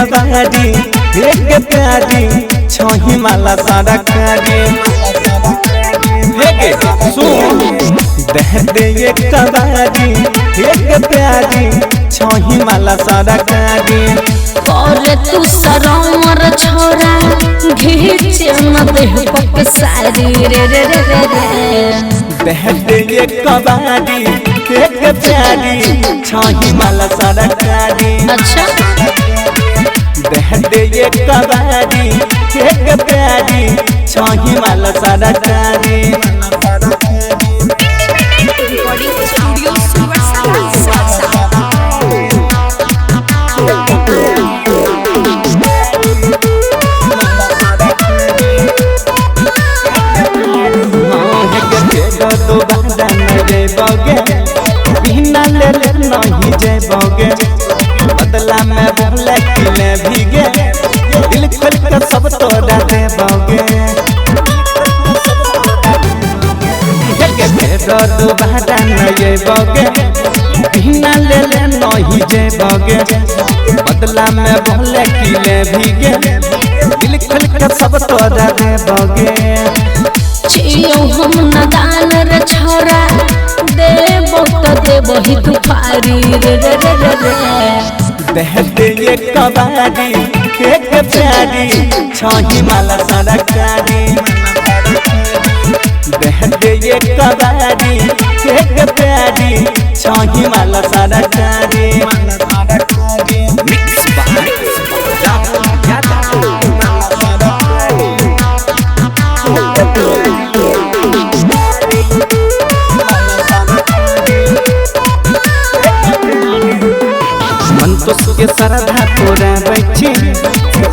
कबाड़ी एक प्यारी छही माला सारा कारी सुन दे दे ये कबाड़ी एक प्यारी छही माला सारा कारी और तू सरमर छोरा घीचे न देह पक सारी रे रे रे रे रे दे ये कबाड़ी एक प्यारी छही माला सारा कारी अच्छा दे ये कबाड़ी एक प्यारी छही माला सारा कारी रिकॉर्डिंग स्टूडियो सुपर तो बादा न जेबोगे बिना ले ले नहीं जेबोगे बदला में बोले किले भीगे दिल खोल के सब तोड़ा देबोगे तो बादा न जेबोगे बिना ले ले नहीं जेबोगे बदला में बोले किले भीगे दिल खोल के सब तोड़ा देबोगे छियो हम नदान रे छोरा देबो तो देबो ही तू फारी रे रे रे रे रे दे ये कबाड़ी एक प्यारी छही माला सारा कारी दे ये कबाड़ी एक प्यारी छही माला सारा कारी संतोष के सरधा तोरा बैठी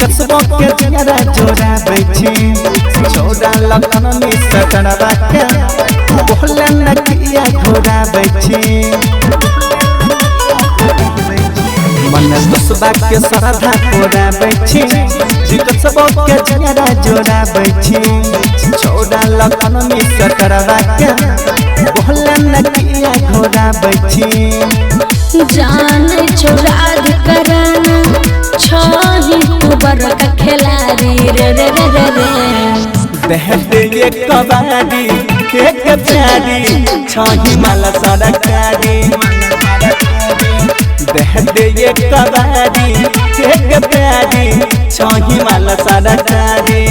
कसबों के जियारा जोड़ा बैठी छोड़ा लखन में सकड़ा के बोले न किया घोड़ा बैठी मन दोसबा के सरधा तोरा बैठी कसबों के जियारा जोड़ा बैठी छोड़ा लखन में सकड़ा के बोले न किया घोड़ा बैठी जान चुराग कराना छही तू बड़का खिलाड़ी रे रे रे रे रे दे ये कबाड़ी एक प्यारी छही माला सारा कारी दे ये कबाड़ी एक प्यारी छही माला सारा कारी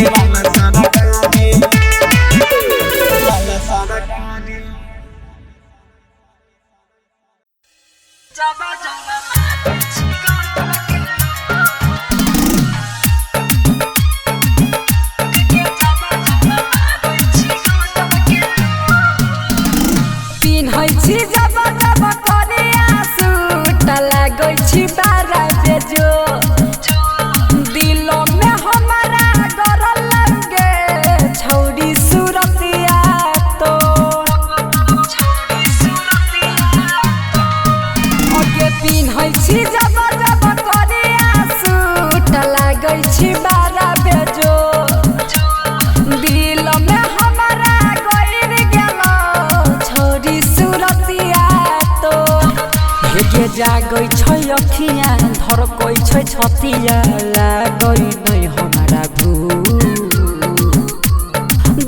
जागई छै अखिया धर कोई छै छतिया लागई नै हमारा भू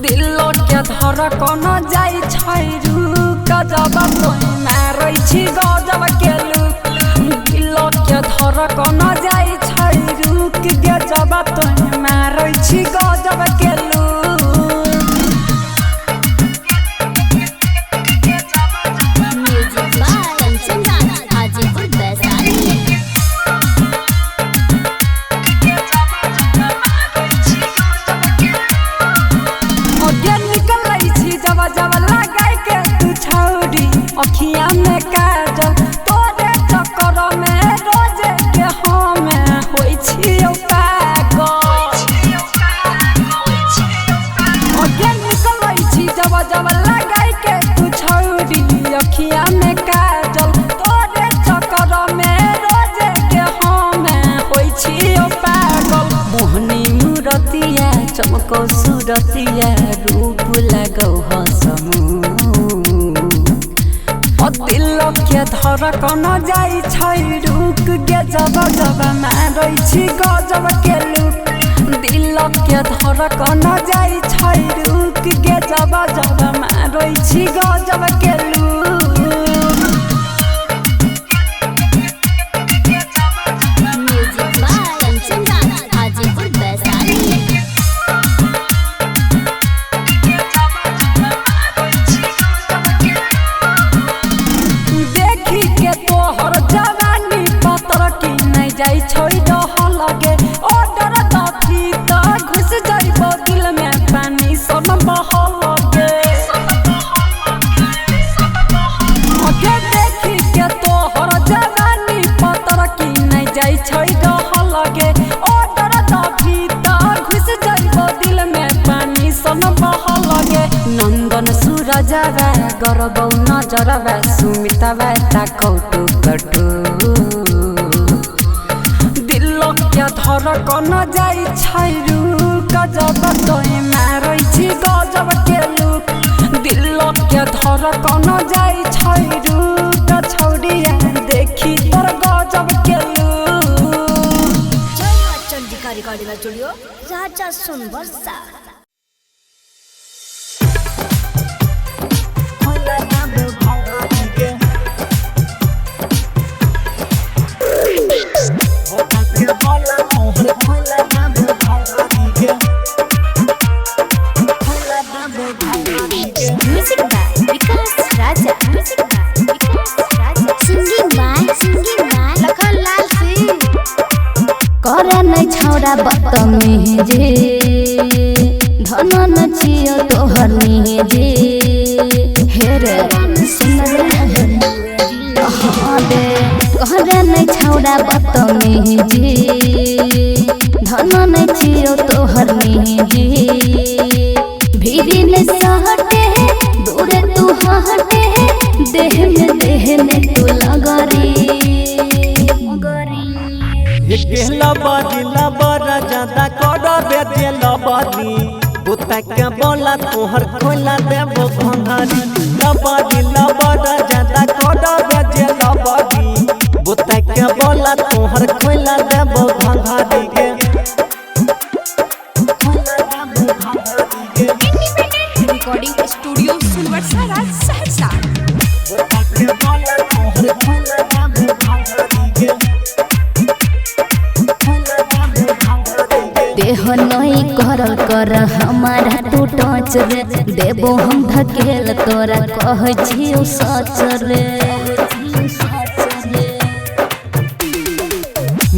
दिल के धर कोन जाई छै रुक जब तोई मारै छी गजब के लुक दिल के धर कोन जाई छै रुक गे जब तोई मारै छी गजब के लुक अखिया में काजल तोरे चक्कर में रोज के हम होई छी पागल अगे निकलै छी जब जब लगाई के तू छौरी अखिया में काजल तोरे चक्कर में रोज के हम होई छी पागल मोहनी मूरतिया चमको सूरतिया रूप लगौ हसमू दिल के के धड़कन जाई छै रुक गे जब जब मारै छी गजब के लुक दिल के धड़कन जाई छै रुक गे जब जब मारै छी गजब के look music by Kanchan Hajipur Vaishali देखी के तोहर जवानी पतर की नहीं जाई छोड़ दह लगे ऑर्डर दफी त घुस जाइबो दिल में पानी सब बह लगे ओके देखी के तोहर जवानी पतर की नहीं जाई छोड़ दह लगे ऑर्डर दफी त घुस जाइबो दिल में पानी सब बह लगे नंदन सूरजवा गरबौ नजरवा सुमितवा ता कौटु कटु दिल के धड़कन जाई छै रुक जब तोय मारै छी गजब के लुक दिल के धड़कन जाई छै रुक छौड़िया देखी तोर गजब के look Chandika recording studio Raja Sonbarsa music by Vikas Raja singing by Lakhanlal Singh करे नै छौरा बदतमीजी धन न छियो तोहर निजी हेरे सुन रे दे करे नै छौरा बदतमीजी धन न छियो तोहर निजी भीरी ने सहटे दूर तू हटे देह में तू लगरी लबरी लबरा ज्यादा कर बेजे लबरी बुता के बोला तोहर खोला देबो भंगारी लबरी लबरा ज्यादा कर बेजे लबरी बुता के बोला तोहर खोला देबो भंगारी के रिकॉर्डिंग स्टूडियो सुनवरसा राज सहरसा बुता के बोला तोहर खोला देबो भंगारी के देह नहीं करल कर हमारा तू टच रे देबो हम धकेल तोरा कह छियो सच रे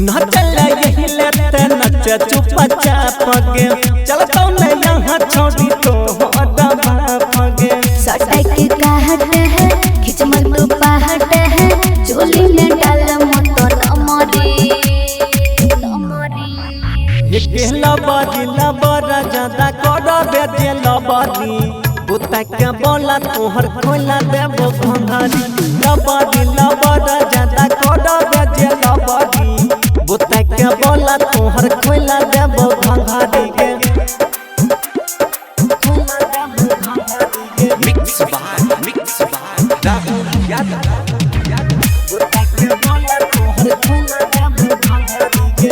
नचल यही लेते नच चुप चाप गे चलतो न यहाँ छोड़ी तो हटा भागे सटक काहट है खिचमल तो पहाट है चोली में डाल मोटर अमरी लबरी लबरा ज्यादा कर बेजे लबरी बुता के बोला तोहर खोला देबो भंगारी लबरी लबरा ज्यादा कर बेजे लबरी बुता के बोला तोहर खोला देबो भंगारी के मिक्स बाय राहुल यादव बुता के बोला तोहर खोला देबो भंगारी के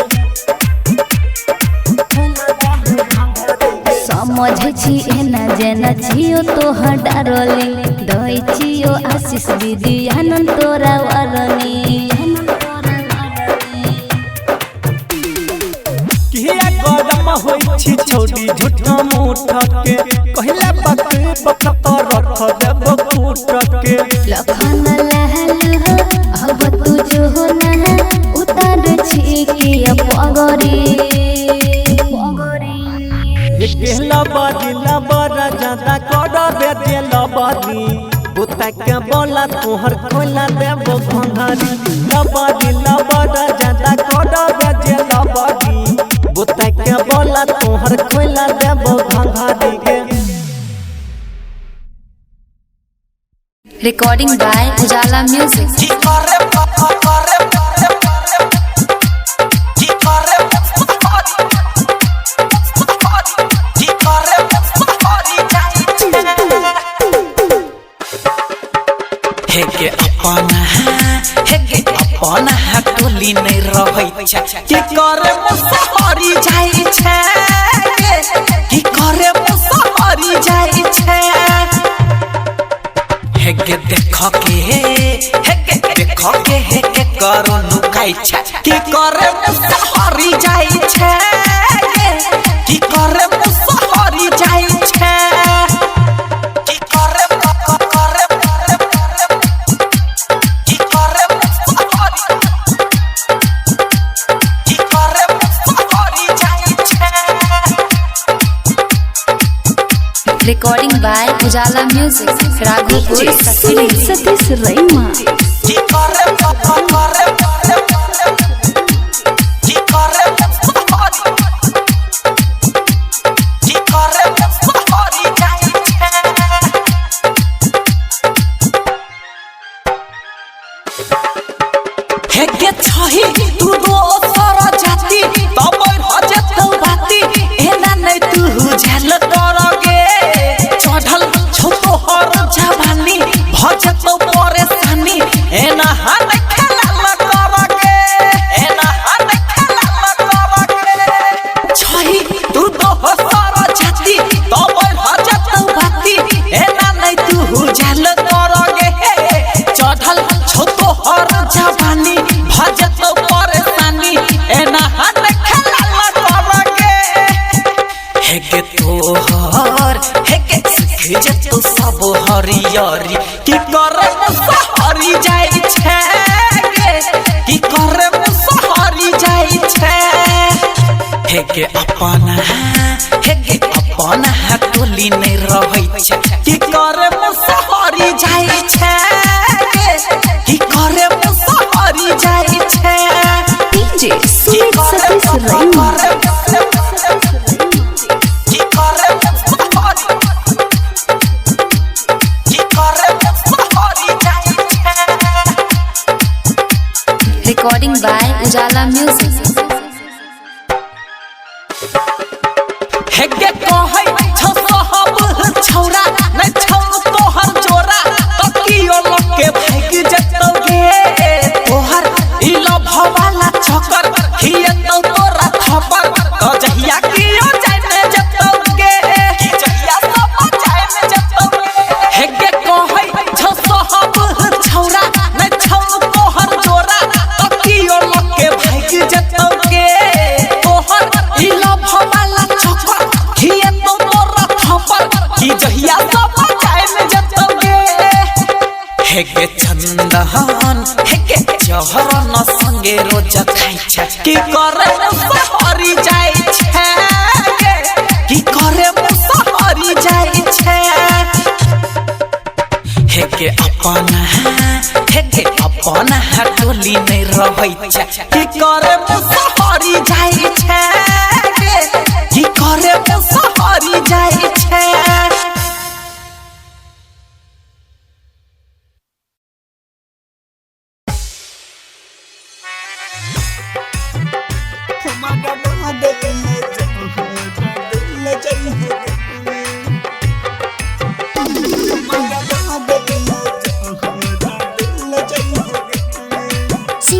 समझ छी एना जेना छियो तोहर डारली दई छियो आशीष दीदी आनंद तोरा वरनी किया गरम होई छी छोड़ी झूठा मुठ के कहला बक बक रख देबो फूट के लखन लहल अब तू जो ना उतार छी कि पगरी लबरी लबरा ज्यादा कर बेजे लबरी बुता के बोला तोहर खोला देबो भंगारी लबरी लबरा ज्यादा कर बेजे लबरी बुता के बोला तोहर खोला देबो भंगारी के रिकॉर्डिंग बाय उजाला म्यूजिक के अपना हेगे अपना टोली नहीं रहै छै की करे मुसहरी जाइ छै की करे मुसहरी जाइ छै हेगे देखो के हेगे करो नुकाई छै की करे मुसहरी जाइ छै की करे मुसहरी जाइ छै की करे की करे मुसहरी जाइ छै Recording by Ujala Music, Raghupur, Satish रैमा की करे की करे मुसहरी जाइ छै हेगे छही तू दोसर जाति तब भजतौ बाती एना नै तू झेल करगे चढ़ल छौ तोहर जवानी भजतौ परेशानी एना हन खेला न करगे एना हन खेला न करगे छही तू दोसर जाति तब भजतौ बाती एना नै तू झेल करगे चढ़ल छौ तोहर जवानी भजतौ परेशानी एना हन खेला न करगे हेगे तोहर हेगे सीख जतौ सब हरियरी की करे मुसहरी जाइ छै की करे मुसहरी जाइ छै हेगे अपना टोली नहीं रहै छै की करे मुसहरी जाइ छै की करे मुसहरी जाइ छै डीजे सतीश रैमा की करे मुसहरी जाइ छै Recording by Ujala Music. हेगे कहै छौ सहब छौरा नै छौ तोहर जोरा तकियो लके भाग जतौ गे तोहर ई लभवाला चक्कर हियतौ तोरा थपर त जहिया कियो जाय में जतौ गे की जहिया सब जाय में जतौ गे हेगे कहै छौ सहब छौरा नै छौ तोहर जोरा तकियो लके भाग जतौ गे तोहर ई लभवाला चक्कर हियतौ तोरा थपर की जहिया सब जाय में जतौ गे हेगे चंदन हेगे जहरन संगे रोज खाइ छै की करे मुसहरी जाइ छै की करे मुसहरी जाइ छै हेगे अपना टोली नहीं रहै छै की करे मुसहरी जाइ छै की करे मुसहरी जाइ छै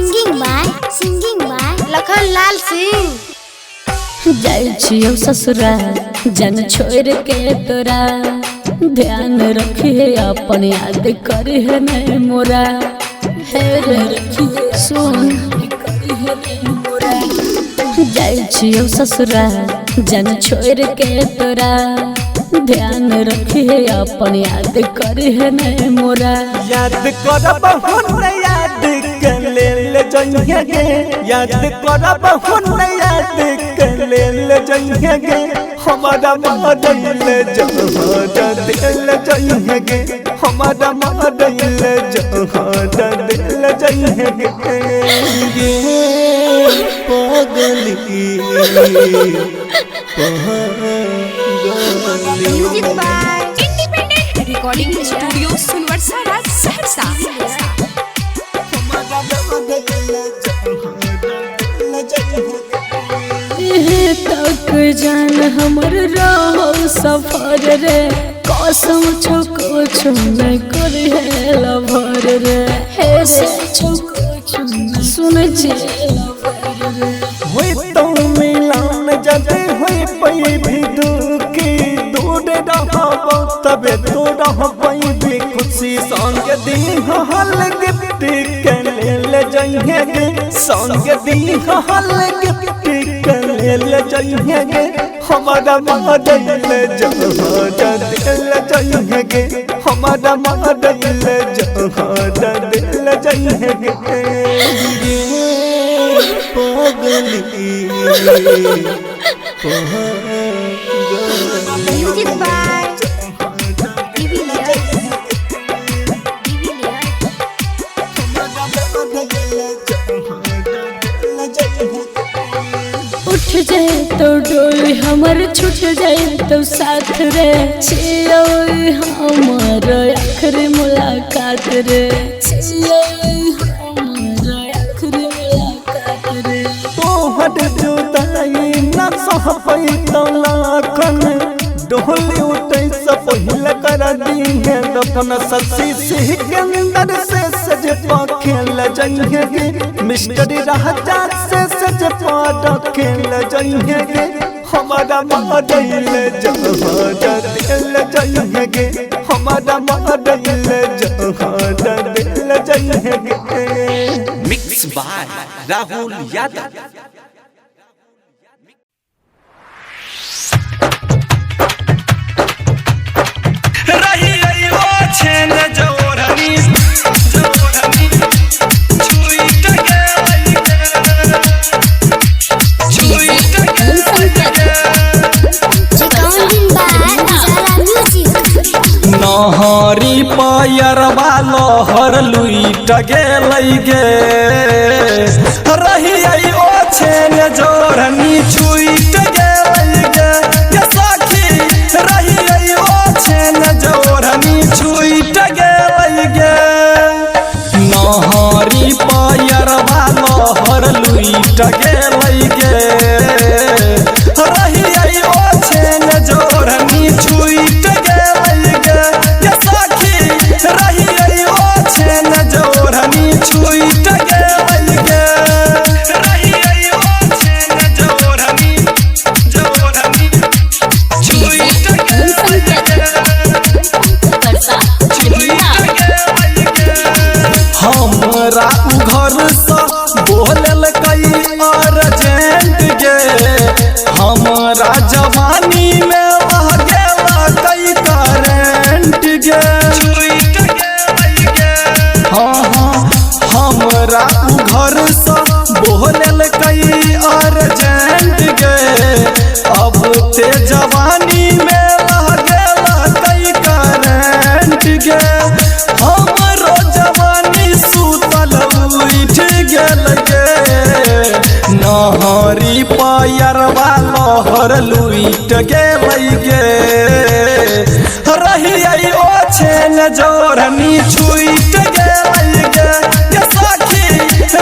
Singing by Lakhan Lal Singh. जाइ छियो ससुरा जन छोड़ के तोरा ध्यान रखिए अपन याद करे नहीं मोरा हे रे रखिए सुन करे नहीं मोरा जाइ छियो ससुरा जन छोड़ के तोरा ध्यान रखिए अपन याद करे नहीं मोरा याद करब हुन याद कर ले जइहे गे याद करब हुन याद कर ले जइहे गे हमारा मदइल जहां दिल जइहे गे हमारा मदइल जहां दिल जइहे गे पागली Music by Independent Recording Studio Sunwarsara Saharsa तक जान हमर रहो सफर रे कसम छो कुछ नहीं करे लभर रे सुनै छी होई तो मिलन जदे होई पई भी दुखी दूर रहब तबे तो रहबई भी खुशी संग दी हल गिफ्ट के ले जइहे गे संग दी हल गिफ्ट के ले जइहे गे हमारा मदल जहाज दिल जइहे गे हमारा मदल जहाज दिल जइहे गे पागली म्यूजिक बाय उठ जाए तो डोली हमर छूट जाए तो साथ रे छियो हमर आखिरी मुलाकात रे छियो हमर आखिरी मुलाकात रे तोहर जुदाई न सह पैतौ लाखन डोली उठै से पहिले कर दीहे दफन ससी सिकंदर से सज खेल जइहे गे मिस्टर राजा से सज खेल जइहे गे हमारा मदल जहाज दिल जइहे गे हमारा मदल जहाज दिल जइहे गे मिक्स बाय राहुल यादव। रही रही वो छेन जोरनी जोरनी छुईट गई छुईट रिकॉर्डिंग बाय उजाला म्यूजिक नहरी पायरवा लहर लुईट गेलै गे रही आई ओ छेन जोरनी छुईट गेलै गे ये सखी रही आई ओ छेन जोरनी छुईट गेलै गे नहरी पायरवा लहर लुईट गेलै गे रही आई ओ छेन जोरनी छुईट गेलै गे ये सखी रही आई ओ छेन जोरनी छुईट गेलै गे रही आई ओ छेन जोरनी जोरनी छुईट गेलै गे हमरा घर से बोलल कई अर्जेंट गे हमरा जवानी में रह गेला कई करेंट गे हाँ हाँ हमरा घर से बोलल कई अर्जेंट गे अब ते जवानी में रह गेला कई करेंट गे हमरो जवानी सुतल उठ गेल गे नहरी पायरवा लहर लुईट गेलै गे रही आई ओ छेन जोरनी छुईट गेलै गे ये सखी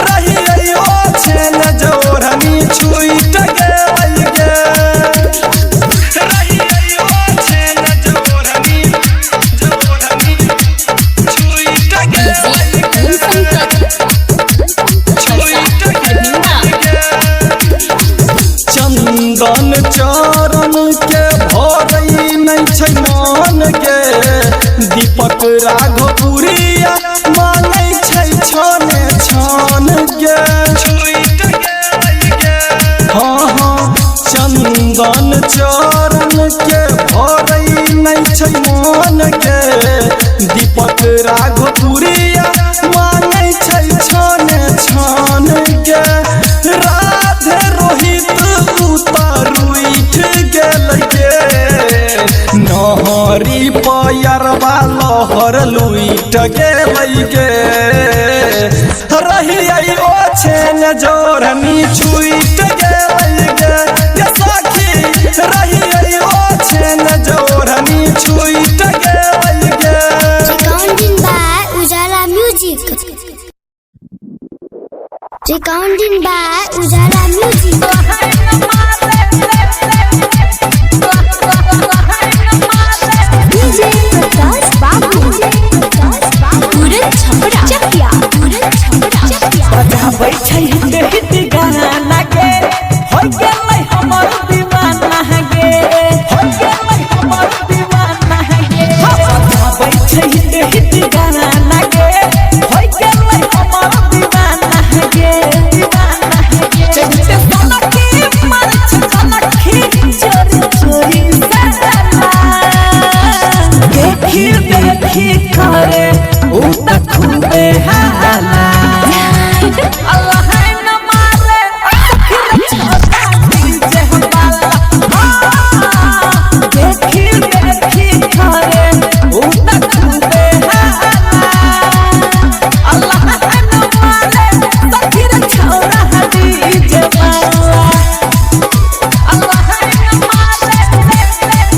रही आई ओ छेन जोरनी छुईट गेलै गे रही आई ओ छेन जोरनी जोरनी छुईट गेलै गे छुईट गेलै गे चंदन चरण के भरई नहीं छै मान गे दीपक राघवपुरिया मानै छै छाने छान गे हाँ हाँ चंदन चरण के भरई नहीं छै मान गे दीपक राघवपुरिया मानै छै छाने छान गे राधे रोहित उतारू उठ गेल गे नहरी पायरवा लहर लुईट गेलै गे रही आई ओ छेन जोरनी छुईट गेलै गे ये सखी रही आई ओ छेन जोरनी छुईट गेलै गे रिकॉर्डिंग बाय उजाला म्यूजिक रिकॉर्डिंग बाय उजाला म्यूजिक डीजे प्रकाश बाबू पूरन छपरा चकिया पूरन गाना गे होई गेलै हमर दीवाना गे चलते सनकी मार सनकी चोरी चोरी सजना देखी देखी करे उ त खूबे हाला अल्लाह न मारे आखिर छोटा डीजे वाला देखी देखी करे उ त खूबे हाला अल्लाह न मारे आखिर छोटा डीजे वाला अल्लाह न मारे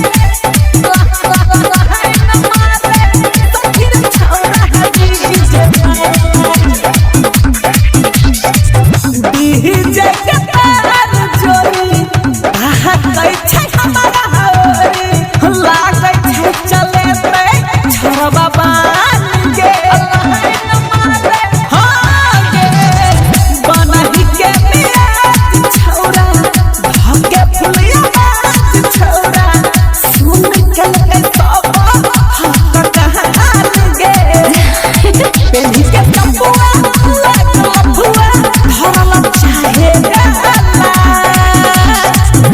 डीजे के तार जोरी आहा कई छै हमारा होरी लागै छै चले पे छोरबा बान के हां गे बनही के मिया छौरा भागे फुलिया बात छौरा सुन के लगे सब हम कहां गे पेली के कपुआ लफुआ धरल चाहे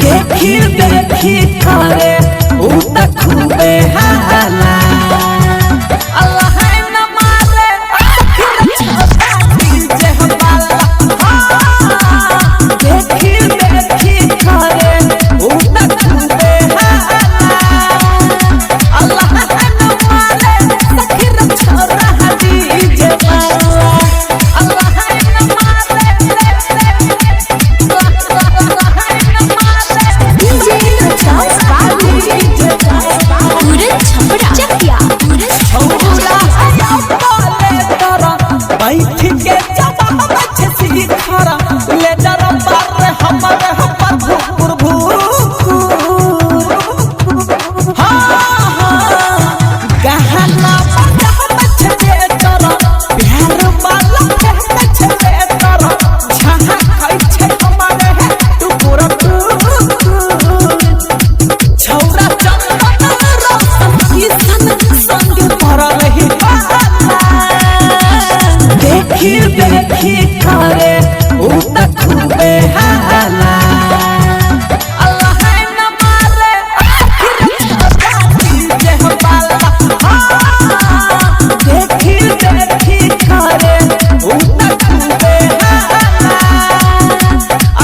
देखी देखी करे उ त खूबे हाला अल्लाह न मारे आखिर छोटा डीजे वाला देखी देखी करे उ त खूबे हाला अल्लाह न मारे आखिर छोटा डीजे वाला अल्लाह न मारे बैठ के जवाब बच्चे सीखरा ले जरा बार हमारे पर भूर भूर हां गहना बजा बच्चे तेरा प्यार वाला बच्चे तेरा जहां खाई छे हमारे तू पूरा छौरा चंदन रौशन किसन संग पर रही देखी देखी करे उ त खूबे हाला अल्लाह न मारे आखिर छोटा डीजे वाला देखी देखी करे उ त खूबे हाला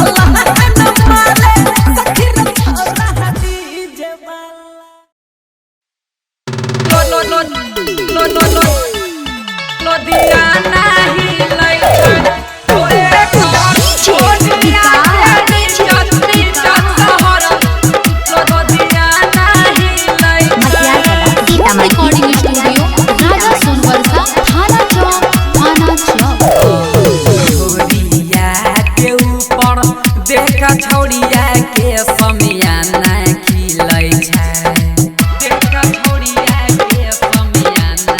अल्लाह न मारे आखिर छोटा डीजे वाला लो दिया नहीं लइका ओए छोड़िया रे चटनी चटहर लो दिया नहीं लइका रिकॉर्डिंग स्टूडियो राजा सोनवर्षा थाना चौक छोड़िया के ऊपर देखा छोड़िया के समियाना खिलै छै देखा छोड़िया के समियाना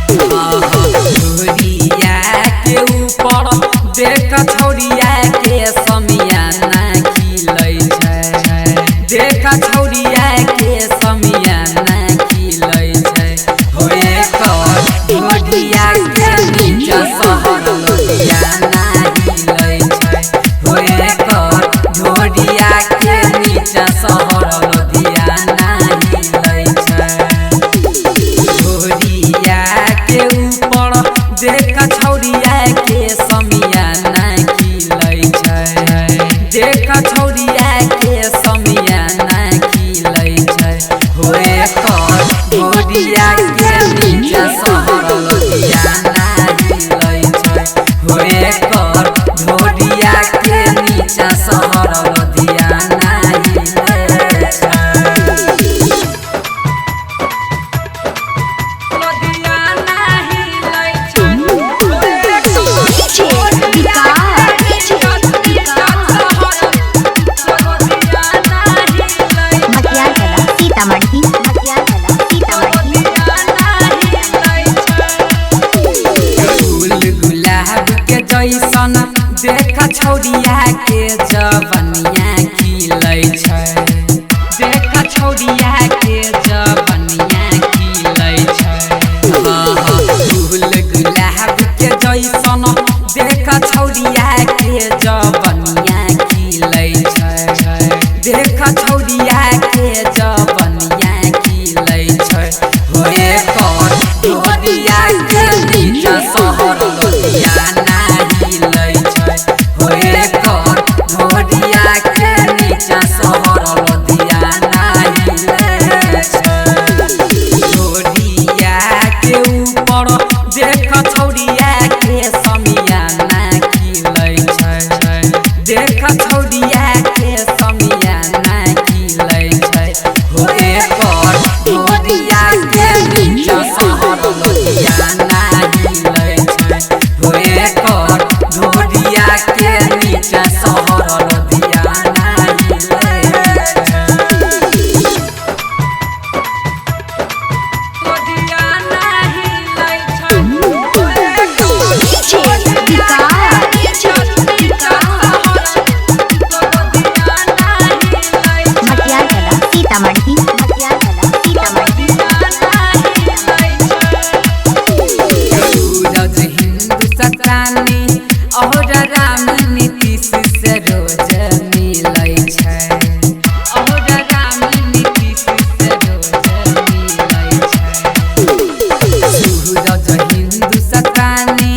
खिलै छै सहर लुधियाना हिलै छै होए कर ढोरिया के नीचा सहर लुधियाना हिलै छै लुधियाना हिलै छै और राम नीतीश से रोज मिलै छै और राम नीतीश से रोज मिलै छै सूरज हिंदुस्तानी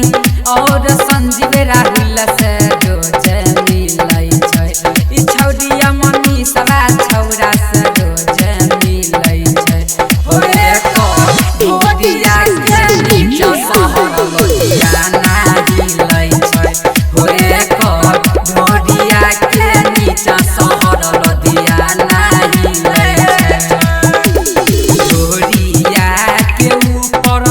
और संजीव राहुल से रोज मिलै छै ई छौरिया मनीषवा छौरा से रोज मिलै छै होए को ढोरिया के नीचा सहर लुधियाना हिलै छै होए कर ढोरिया के नीचा सहर लुधियाना हिलै छै ढोरिया के ऊपर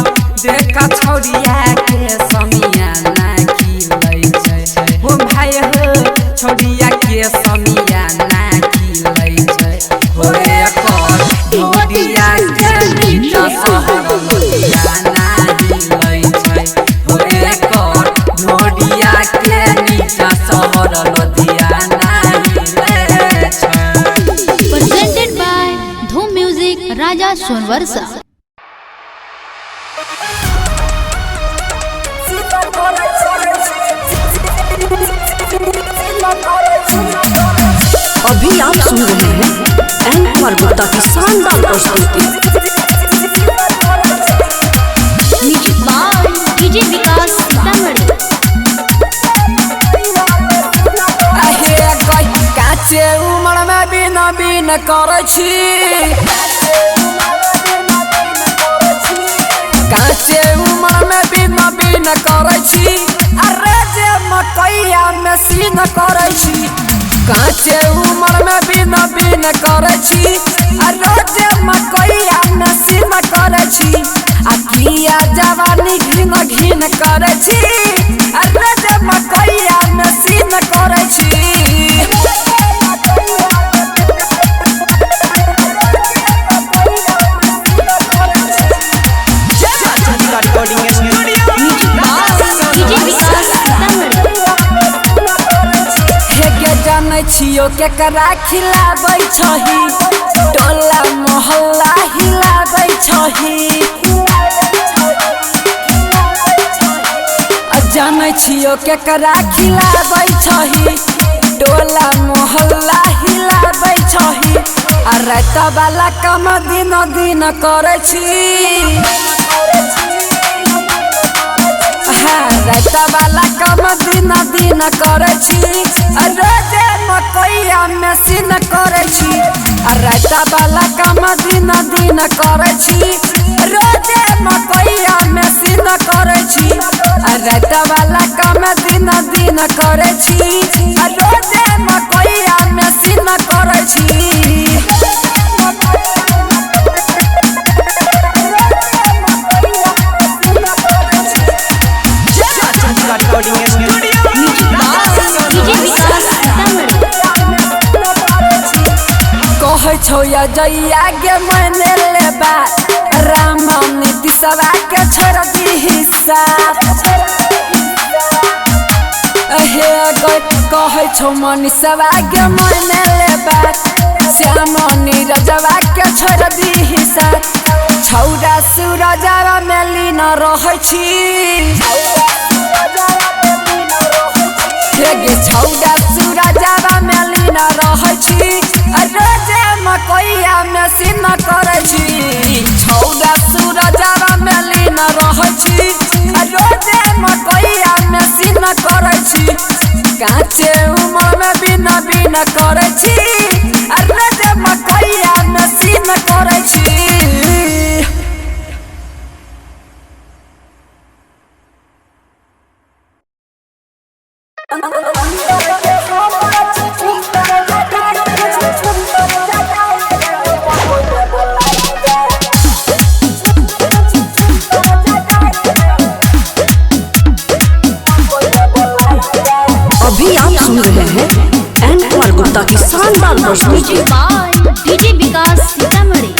देखा छौरिया के समियाना खिलै छै हो भाई हो छौरिया के समियाना खिलै छै होए कर ढोरिया के नीचा सहर लुधियाना हिलै छै होए कर ढोरिया के नीचा सहर लुधियाना हिलै छै presented by Dhoom Music Raja Sonwarsa। अभी आप सुन रहे हैं एंकर गुप्ता की शानदार प्रस्तुति। म्यूजिक बाय डीजे विकास सीतामढ़ी। काचे उमर में बिना बिन करे छी काचे उमर में बिना बिन करे छी अरे जे मकैया में सीन करे छी काचे उमर में बिना बिन करे छी अरे जे मकैया में सीन करे छी आ किया जवानी घिन घिन करे छी अरे जे मकैया में सीन करे छी छियो केकरा खिलाबै छही टोला मोहल्ला हिलाबै छही जानै छियो केकरा खिलाबै छही टोला मोहल्ला हिलाबै छही आ रात वाला काम दिन दिन करै छी रात वाला काम दिन दिन करै छी रोजे मकैया में सीन करै छी रात वाला काम दिन दिन करै छी रोजे मकैया में सीन करै छी रात वाला काम दिन दिन करै छी रोजे मकैया में सीन करै छी कहै छौ या जइया गे मैंने लेबा राम नीतीशवा के छोड़ दी हिस्सा कहै छौ मनीषवा गे मैंने लेबा श्याम नीरजवा के छोड़ दी हिस्सा छौरा सूरजवा में लीन रहै छी छौरा सूरजवा में लीन रहै छी रोजे मकैया में सीन करै छी छौरा सूरजवा में लीन रहै छी रोजे मकैया में सीन करै छी काचे उमर में बिना बिना करै छी रोजे मकैया में सीन करै छी म्यूजिक बाय डीजे विकास सीतामढ़ी।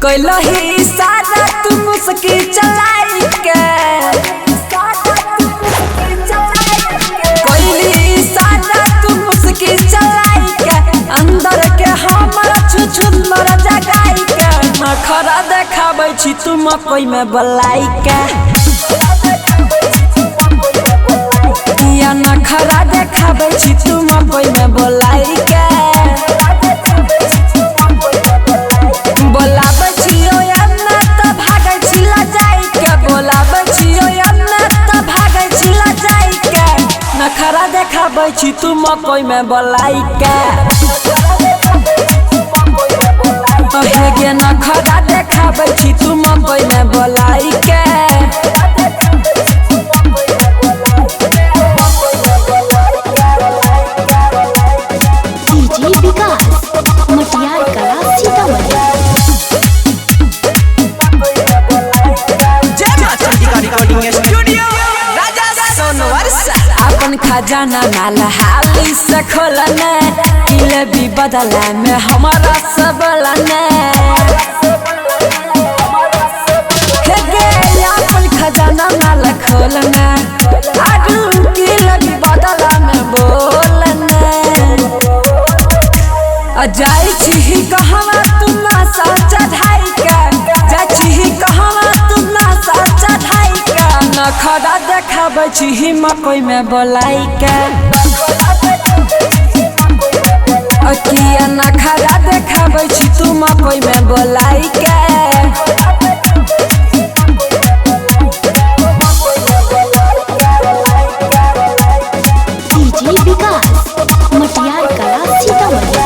कैलही सारा तू मुस्की चलाई के कैली सारा तू मुस्की चलाई के अंदर के हमर छुछुन मर जगाई के नखरा देखाबै छी तू मकई में बलाई के या नखरा देखाबै छी तू मकई में बलाई के बोलाबै छियो अन्ना त भागै छिला जाई के बोलाबै छियो अन्ना त भागै छिला जाई के नखरा देखाबै छी तू मकई में बलाई के हे गे नखरा देखाबै छी तू मकई में बलाई के डीजे विकास मटियार कला सीतामढ़ी। अपन खजाना नाला हाली से खोलने किले भी बदला में हमारा सबलने अपन खजाना नाला खोलने आगू किले भी बदला में बोलने जाई छी कहवा तुम ना सच चढ़ाई के जाई छी कहवा तुम ना सच चढ़ाई के नखरा देखाबै छी मकई में बोलाई के किया नखरा देखाबै छी तू मकई में बोलाई के डीजे विकास मटियार कला सीतामढ़ी।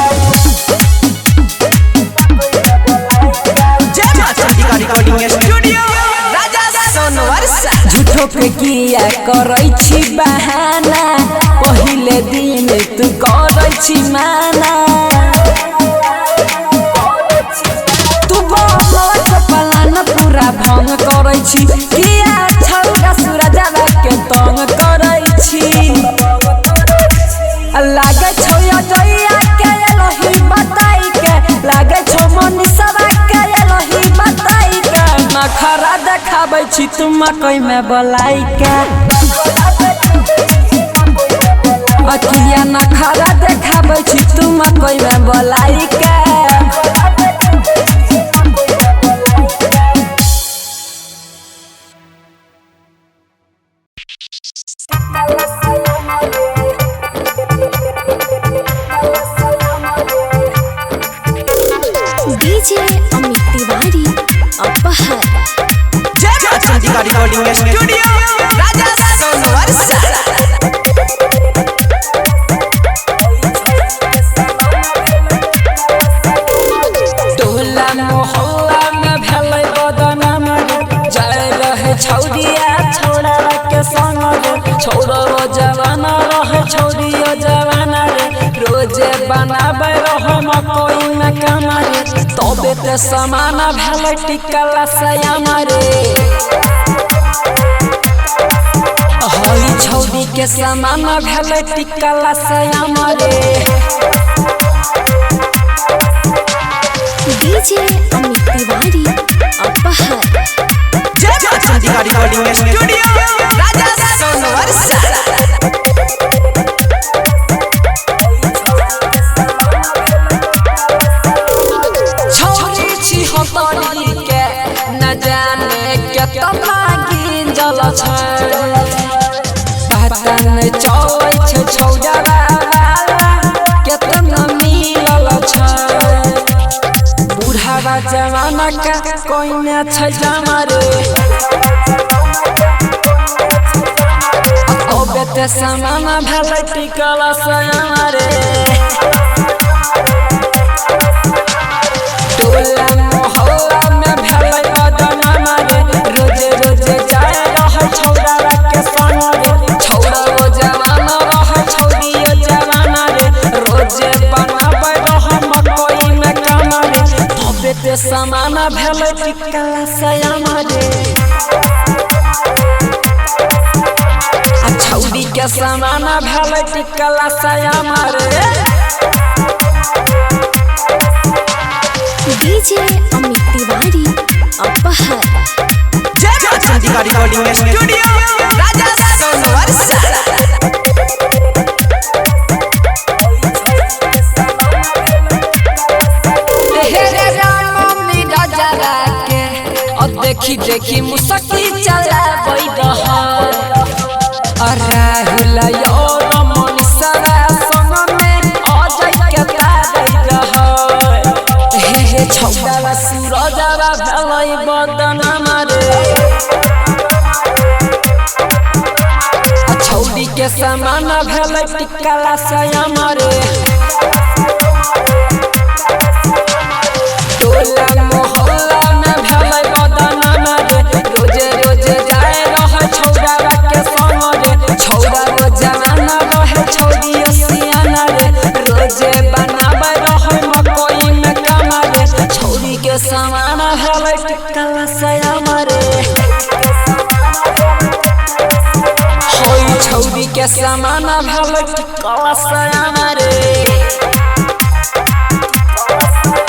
झूठो के किया करै छी बहाना पहिले दिन तू करै छी माना तू बोलत पलान पूरा भंग करै छी किया छौरा सूरजवा के तंग करै छी लागे छौ जइया के लही बताई के लागे छौ मनीषवा के लही बताई के नखरा देखाबै छी तू मकई में बोलाई के अकिया नखरा देखाबै छी तू मकई में बोलाई के डीजे अमित तिवारी अपहर टोला मोहल्ला में भेलै बदनाम जाय रहे छौरिया छौड़ा के संग रे छौड़ा जवाना रहे छौरिया जवाना रे रोजे बनाबै रहे मकई में कामा रे तबे ते समाना भेलै टिकला सयामा रे हई छौरी के समान भेलै टिकला सयामा रे डीजे अमित तिवारी अपहर छौरी छी हतरी के न जाने केतना गिंजल छै पता नै चलै छै छौरा वाला केतना मिलल छै बुढ़ावा जवाना का कोइने छै जामा रे अबे ते समाना भेलै टिकला सयामा रे टोला मोहल्ला में भेलै बदनाम रे रोजे रोजे जाय रहे छौरा के संग रे छौरा जवाना रहे छौरी जवाना रे रोजे बनाबै रहे मकई में कामा रे तबे ते समाना भेलै टिकला सयामा रे छौरी के समाना भेलै टिकला सयामा रे डीजे अमित तिवारी अपहर जय मां चंडिका रिकॉर्डिंग स्टूडियो राजा सोनवर सारा देखी देखी मुसकी चला राहुल और मनीषा संग में अजय के हे छौड़ा सूरजवा भलै बदन मारे छौड़ी के समान भलै टिकला सया मारे टोला मोहल्ला में भलै बदन मारे रोजे रोजे जाए रह छौड़ा के संग रे छौड़ा रो जवाना रहे छौड़ी सियाना रे रोजे बनावे रहे मकई में कमा रे छौड़ी के समान भलै टिकला सया मारे होई छौड़ी के समान भलै टिकला सया मारे